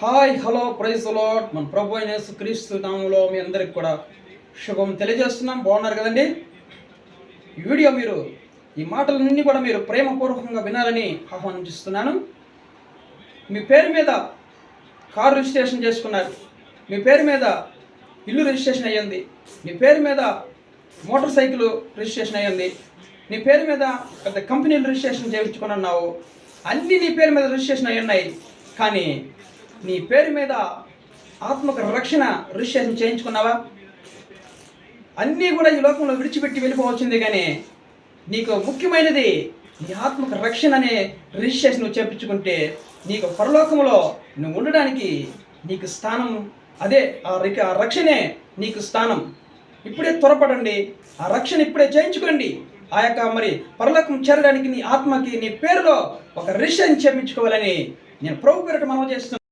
Hi hello praise lord. మన ప్రభు అయిన యేసుక్రీస్తు నామములో మీ అందరికి కూడా శుభం తెలియజేస్తున్నాం. బాగున్నారు కదండి? ఈ వీడియో మీరు ఈ మాటలన్నీ కూడా మీరు ప్రేమపూర్వకంగా వినాలని ఆహ్వానిస్తున్నాను. మీ పేరు మీద కారు రిజిస్ట్రేషన్ చేసుకున్నారు, మీ పేరు మీద ఇల్లు రిజిస్ట్రేషన్ అయ్యింది, మీ పేరు మీద మోటార్ సైకిల్ రిజిస్ట్రేషన్ అయ్యింది, నీ పేరు మీద పెద్ద కంపెనీలు రిజిస్ట్రేషన్ చేయించుకొని ఉన్నావు, అన్నీ నీ పేరు మీద రిజిస్ట్రేషన్ అయ్యి ఉన్నాయి. కానీ నీ పేరు మీద ఆత్మక రక్షణ రిజిస్ట్రేషన్ చేయించుకున్నావా? అన్నీ కూడా ఈ లోకంలో విడిచిపెట్టి వెళ్ళిపోవచ్చింది, కానీ నీకు ముఖ్యమైనది నీ ఆత్మక రక్షణ అనే రిజిస్ట్రేషన్ నువ్వు చేయించుకుంటే నీకు పరలోకంలో నువ్వు ఉండడానికి నీకు స్థానం, అదే ఆ రక్షణే నీకు స్థానం. ఇప్పుడే త్వరపడండి, ఆ రక్షణ ఇప్పుడే చేయించుకోండి. ఆ యొక్క మరి పరలోకం చేరడానికి నీ ఆత్మకి నీ పేరులో ఒక రిజిస్ట్రేషన్ చేయించుకోవాలని నేను ప్రభు పేరిట మనవి చేస్తున్నాను.